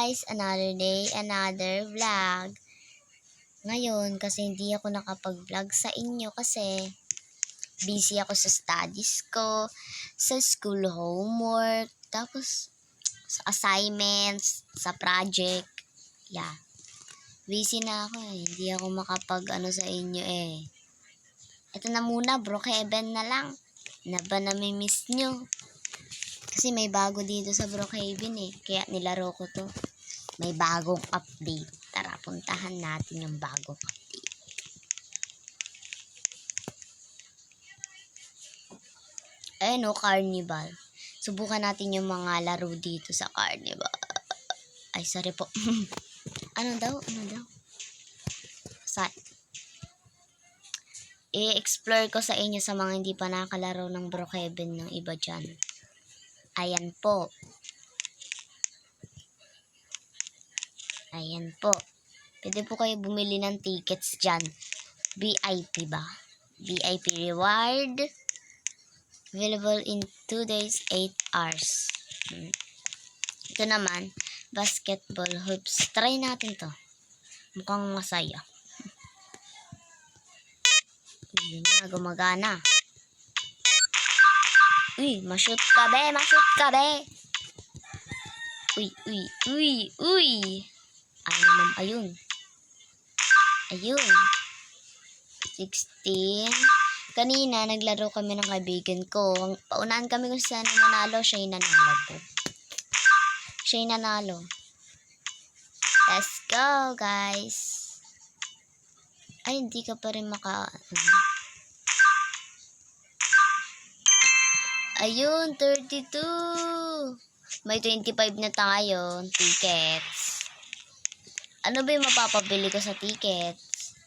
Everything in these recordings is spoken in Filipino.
guys! Another day, another vlog. Ngayon, kasi hindi ako nakapag-vlog sa inyo kasi busy ako sa studies ko, sa school homework, tapos sa assignments, sa project. Yeah. Busy na ako eh. Hindi ako makapag-ano sa inyo eh. Ito na muna, Brookhaven na lang. Na ba nami-miss nyo? Kasi may bago dito sa Brookhaven eh. Kaya nilaro ko to. May bagong update. Tara, puntahan natin yung bagong update. Ayun o, Carnival. Subukan natin yung mga laro dito sa Carnival. Ay, sorry po. Ano daw? I-explore ko sa inyo sa mga hindi pa nakakalaro ng Brookhaven ng iba dyan. Ayan po. Ayan po. Pwede po kayo bumili ng tickets dyan. VIP ba? VIP reward. Available in 2 days, 8 hours. Ito naman, basketball hoops. Try natin to. Mukhang masaya. Yun na, gumagana. Uy, ma-shoot ka be, Uy. Ay naman, ayun. 16. Kanina, naglaro kami ng kaibigan ko. Paunahan kami kung saan manalo, siya yung nanalo. Let's go, guys. Ay, hindi ka pa rin Ayun, 32. May 25 na tayo, tickets. Ano ba yung mapapabili ko sa tickets?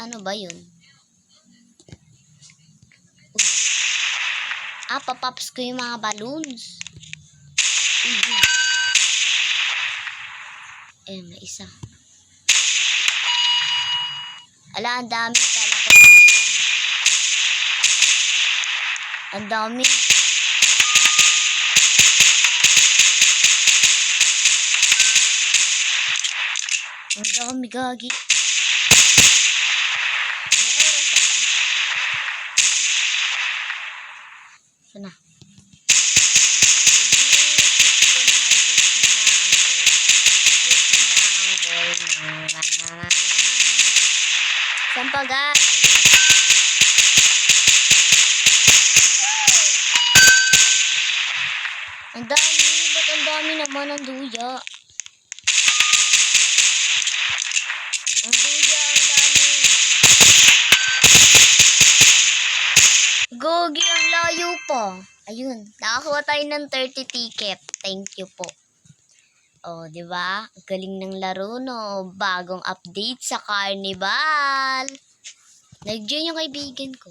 Ano ba yun? Papops ko yung mga balloons. May isa. Ala, ang dami. Kala ko. Ang dami. Ang dami, gagi. Sana. Saan pa, guys? Ang dami. Ba't ang dami naman ang duya? Ang dami. Gogi, ang layo pa. Ayun, nakakuha tayo ng 30 ticket. Thank you po. Oh, di ba? Galing ng laro, no? Bagong update sa Carnival. Nag-join yung kaibigan ko.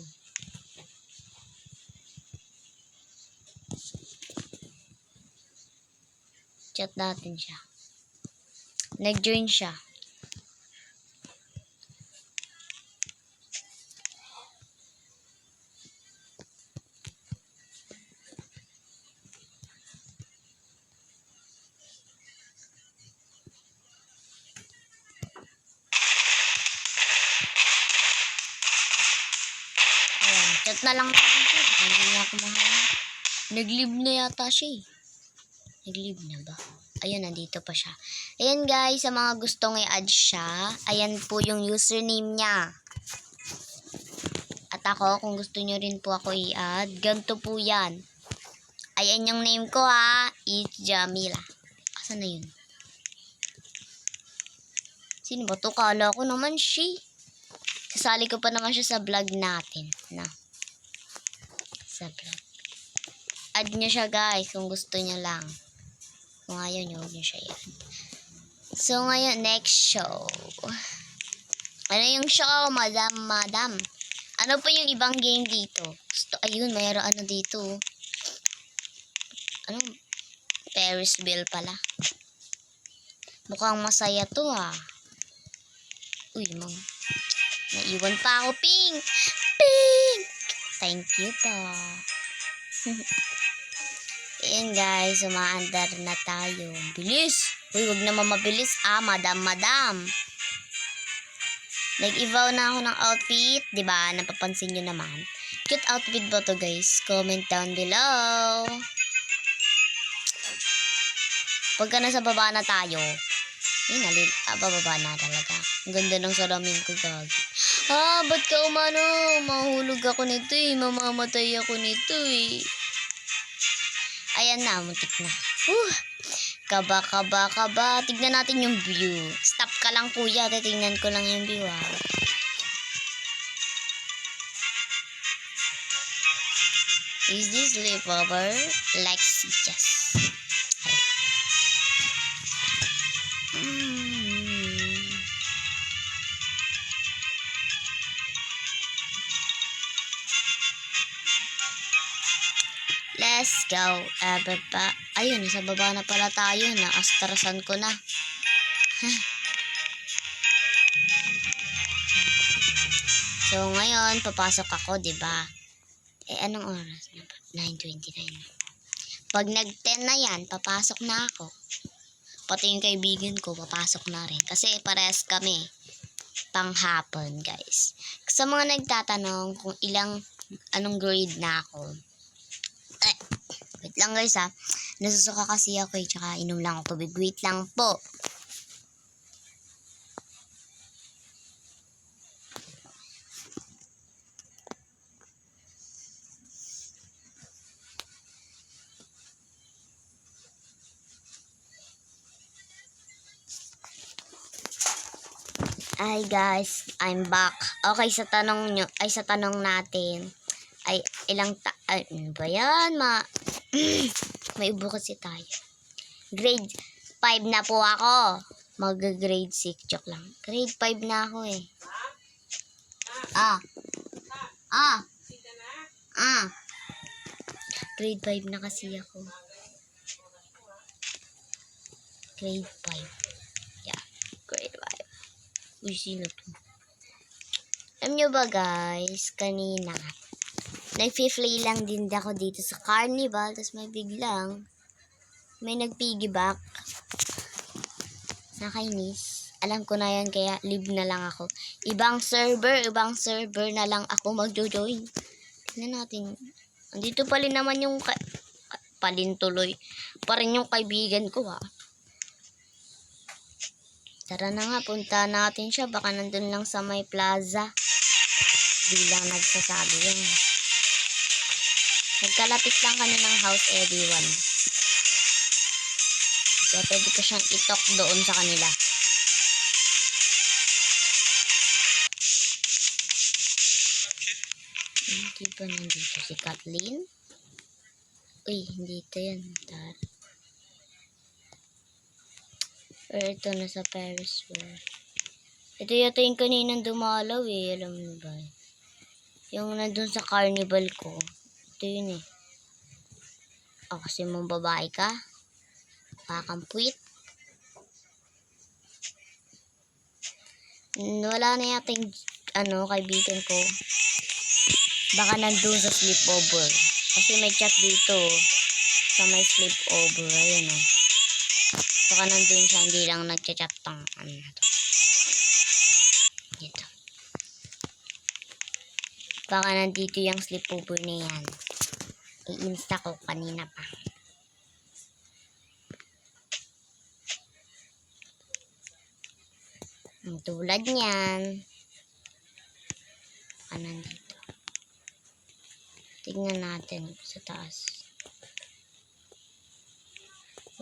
Chat natin siya. Nag-join siya. Chat na lang natin siya. Hindi niya ako mahanap. Nag-leave na yata siya eh. Nag-leave na ba? Ayun, nandito pa siya. Ayan guys, sa mga gustong i-add siya, ayan po yung username niya. At ako, kung gusto nyo rin po ako i-add, ganito po yan. Ayan yung name ko ha. It's Jamila. Asan na yun? Sino ba to? Kala ko naman siya. Sasali ko pa naman siya sa vlog natin. Sa vlog. Add nyo siya guys kung gusto nyo lang. Kung ayaw nyo, huwag nyo siya yan. So ngayon, next show. Ano yung show, madam? Ano pa yung ibang game dito? Ayun, mayroon ano dito. Ano? Ferris wheel pala. Mukhang masaya to ha. Uy, naiwan pa ako, pink! Thank you po. Ayan guys, umaandar na tayo. Bilis! Uy, wag naman mabilis. Madam. Nag-evolve na ako ng outfit. Diba? Napapansin nyo naman. Cute outfit ba to, guys? Comment down below. Pagka nasa baba na tayo. Bababa na talaga. Ang ganda ng salamin ko, gagi. Ba't ka umano? Mahulog ako nito eh. Mamamatay ako nito eh. Ayan na, muntik na. Kaba. Tignan natin yung view. Stop ka lang, kuya. Titignan ko lang yung view, Is this sleepover? Like just. Let's go. Ayun, nasa baba na pala tayo. Naastrasan ko na. So, ngayon, papasok ako, diba? Anong oras na ba? 9:29. Pag nag-10 na yan, papasok na ako. Pati yung kaibigan ko, papasok na rin. Kasi parehas kami. Panghapon, guys. Sa mga nagtatanong kung anong grade na ako. Wait lang, guys, Nasusuka kasi ako, tsaka inom lang ako tubig. Wait lang po. Hi guys, I'm back. Okay, sa tanong natin ay ano ba yan, may ubo kasi tayo. Grade 5 na po ako. Mag-grade 6, joke lang. Grade 5 na ako eh. Grade 5 na kasi ako. Grade 5. Yeah, grade 5. Uy, sino to? Alam nyo ba guys, kanina, nag-play lang din ako dito sa carnival, tapos may nag-piggyback. Nakainis. Alam ko na yan, kaya leave na lang ako. Ibang server na lang ako magjo-join. Tignan natin. Andito pa rin naman yung palintuloy. Pa rin yung kaibigan ko, Tara na nga, punta natin siya. Baka nandun lang sa may plaza. Bilang nagsasabi yun. Nagkalapit lang kami ng house everyone. Kaya pwede ko siyang itok doon sa kanila. Hindi ba nandito si Kathleen? Uy, hindi ito yan. Or ito na sa Paris World. Ito yata yung kaninang dumalaw eh. Alam mo ba? Yung nandun sa carnival ko. Ito yun eh. Kasi mong babae ka. Kakampuit. Wala na yata yung kaibigan ko. Baka nandun sa sleepover. Kasi may chat dito. Sa may sleepover. Ayan Baka nandun siya. Hindi lang nagchat pang dito. Baka nandito yung sleepover na yan. I-insta ko kanina pa. Tulad niyan. Baka nandito. Tignan natin sa taas.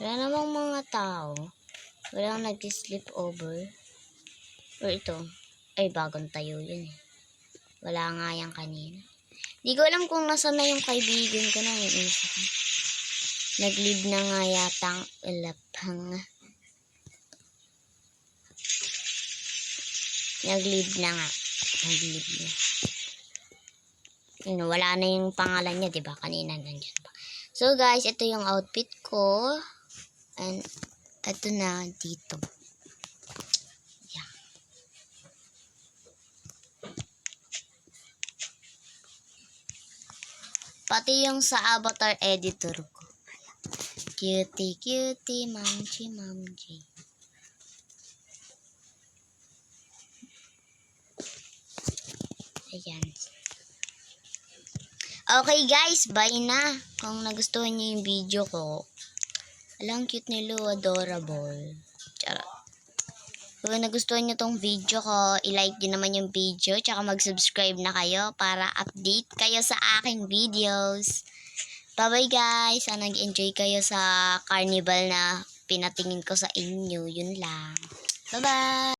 Wala namang mga tao. Walang nag-sleep over. Or ito. Ay, bagong tayo yun eh. Wala nga yan kanina. Di ko alam kung nasa na yung kaibigan ko na yung isa ko. Nag-leave na nga yatang ilapang. Nag-leave na nga. Nag-leave na. Wala na yung pangalan niya, diba? Kanina nandiyan pa. So guys, ito yung outfit ko. And ito na dito. Yeah. Pati yung sa avatar editor ko. Cutie, cutie, mamchi. Ayan. Okay guys, bye na. Kung nagustuhan niyo yung video ko, alang cute nila, adorable. Charot. Kung nagustuhan niyo tong video ko, i-like niyo naman yung video, tsaka mag-subscribe na kayo para update kayo sa aking videos. Bye-bye guys. Sana nag-enjoy kayo sa carnival na pinatingin ko sa inyo. Yun lang. Bye-bye.